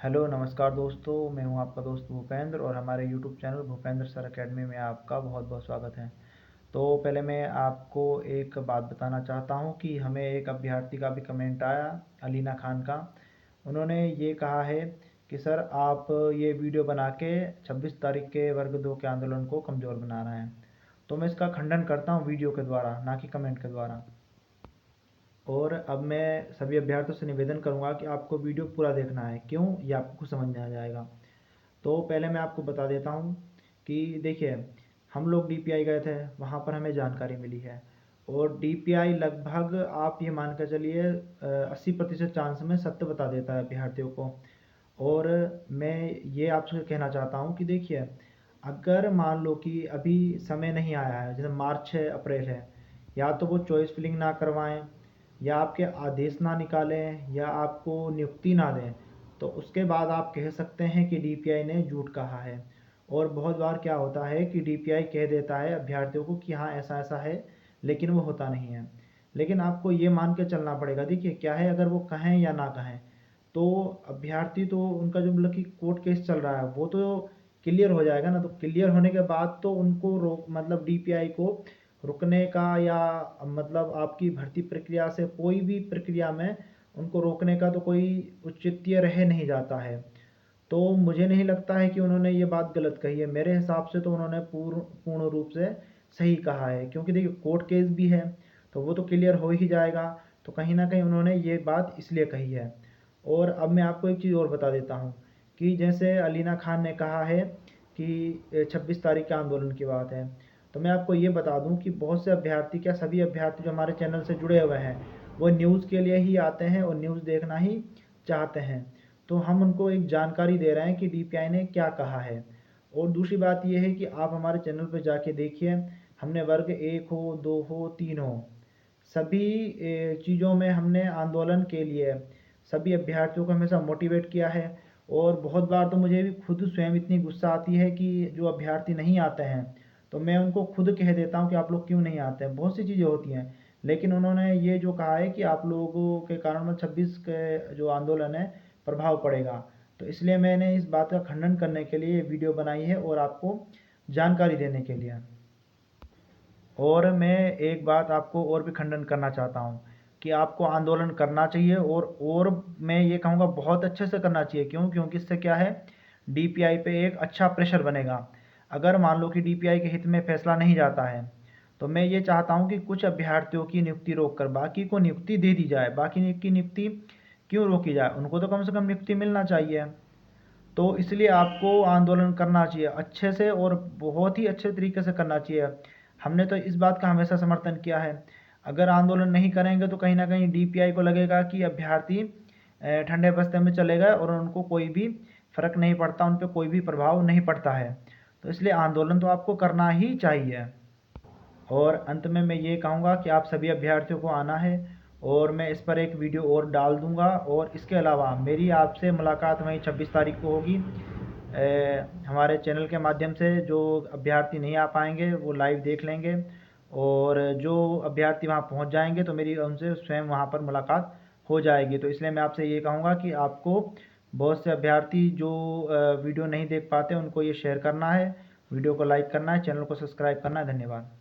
Hello नमस्कार दोस्तों, मैं हूं आपका दोस्त भूपेंद्र और हमारे YouTube channel Bhupendra sir academy में आपका बहुत बहुत स्वागत है। तो पहले मैं आपको एक बात बताना चाहता हूं कि हमें एक अभ्यर्थी का भी कमेंट आया, अलीना खान का। उन्होंने ये कहा है कि सर आप ये वीडियो बना के 26 तारीख के वर्ग 2 के आंदोलन को कमज़ोर बना रहे हैं। तो मैं इसका खंडन करता हूँ वीडियो के द्वारा, ना कि कमेंट के द्वारा। और अब मैं सभी अभ्यर्थियों से निवेदन करूंगा कि आपको वीडियो पूरा देखना है। क्यों, ये आपको खुद समझ में आ जाएगा। तो पहले मैं आपको बता देता हूँ कि देखिए, हम लोग डीपीआई गए थे, वहाँ पर हमें जानकारी मिली है। और डीपीआई लगभग आप ये मान कर चलिए 80% चांस में सत्य बता देता है अभ्यर्थियों को। और मैं ये आपसे कहना चाहता हूँ कि देखिए, अगर मान लो कि अभी समय नहीं आया है, जैसे मार्च है, अप्रैल है, या तो वो चॉइस फिलिंग ना करवाएं, या आपके आदेश ना निकालें, या आपको नियुक्ति ना दें, तो उसके बाद आप कह सकते हैं कि डीपीआई ने झूठ कहा है। और बहुत बार क्या होता है कि डीपीआई कह देता है अभ्यर्थियों को कि हाँ ऐसा ऐसा है, लेकिन वो होता नहीं है। लेकिन आपको ये मान के चलना पड़ेगा। देखिए क्या है, अगर वो कहें या ना कहें, तो अभ्यर्थी तो उनका जो मतलब कि कोर्ट केस चल रहा है वो तो क्लियर हो जाएगा ना। तो क्लियर होने के बाद तो उनको रोक मतलब डीपीआई को रुकने का, या मतलब आपकी भर्ती प्रक्रिया से कोई भी प्रक्रिया में उनको रोकने का तो कोई औचित्य रह नहीं जाता है। तो मुझे नहीं लगता है कि उन्होंने ये बात गलत कही है। मेरे हिसाब से तो उन्होंने पूर्ण पूर्ण रूप से सही कहा है, क्योंकि देखिए कोर्ट केस भी है तो वो तो क्लियर हो ही जाएगा। तो कहीं ना कहीं उन्होंने ये बात इसलिए कही है। और अब मैं आपको एक चीज़ और बता देता हूँ कि जैसे अलीना खान ने कहा है कि 26 तारीख के आंदोलन की बात है, तो मैं आपको ये बता दूं कि बहुत से अभ्यर्थी, क्या सभी अभ्यर्थी जो हमारे चैनल से जुड़े हुए हैं, वो न्यूज़ के लिए ही आते हैं और न्यूज़ देखना ही चाहते हैं। तो हम उनको एक जानकारी दे रहे हैं कि डीपीआई ने क्या कहा है। और दूसरी बात ये है कि आप हमारे चैनल पर जाके देखिए, हमने वर्ग 1 हो, 2 हो, 3 हो, सभी चीज़ों में हमने आंदोलन के लिए सभी अभ्यर्थियों को हमेशा मोटिवेट किया है। और बहुत बार तो मुझे भी खुद स्वयं इतनी गुस्सा आती है कि जो अभ्यर्थी नहीं आते हैं, तो मैं उनको खुद कह देता हूँ कि आप लोग क्यों नहीं आते हैं। बहुत सी चीज़ें होती हैं, लेकिन उन्होंने ये जो कहा है कि आप लोगों के कारण में 26 के जो आंदोलन है प्रभाव पड़ेगा, तो इसलिए मैंने इस बात का खंडन करने के लिए वीडियो बनाई है और आपको जानकारी देने के लिए। और मैं एक बात आपको और भी खंडन करना चाहता हूँ कि आपको आंदोलन करना चाहिए, और मैं ये कहूँगा बहुत अच्छे से करना चाहिए। क्यों? क्योंकि इससे क्या है, डीपीआई पे एक अच्छा प्रेशर बनेगा। अगर मान लो कि डीपीआई के हित में फैसला नहीं जाता है, तो मैं ये चाहता हूँ कि कुछ अभ्यर्थियों की नियुक्ति रोक कर बाकी को नियुक्ति दे दी जाए। बाकी की नियुक्ति क्यों रोकी जाए, उनको तो कम से कम नियुक्ति मिलना चाहिए। तो इसलिए आपको आंदोलन करना चाहिए अच्छे से, और बहुत ही अच्छे तरीके से करना चाहिए। हमने तो इस बात का हमेशा समर्थन किया है। अगर आंदोलन नहीं करेंगे तो कहीं ना कहीं डीपीआई को लगेगा कि अभ्यर्थी ठंडे बस्ते में चले गए और उनको कोई भी फर्क नहीं पड़ता, उन पर कोई भी प्रभाव नहीं पड़ता है। तो इसलिए आंदोलन तो आपको करना ही चाहिए। और अंत में मैं ये कहूँगा कि आप सभी अभ्यर्थियों को आना है, और मैं इस पर एक वीडियो और डाल दूँगा। और इसके अलावा मेरी आपसे मुलाकात वहीं 26 तारीख को होगी। हमारे चैनल के माध्यम से जो अभ्यर्थी नहीं आ पाएंगे वो लाइव देख लेंगे, और जो अभ्यर्थी वहाँ पहुँच जाएंगे तो मेरी उनसे स्वयं वहाँ पर मुलाकात हो जाएगी। तो इसलिए मैं आपसे ये कहूँगा कि आपको, बहुत से अभ्यर्थी जो वीडियो नहीं देख पाते, उनको ये शेयर करना है, वीडियो को लाइक करना है, चैनल को सब्सक्राइब करना है। धन्यवाद।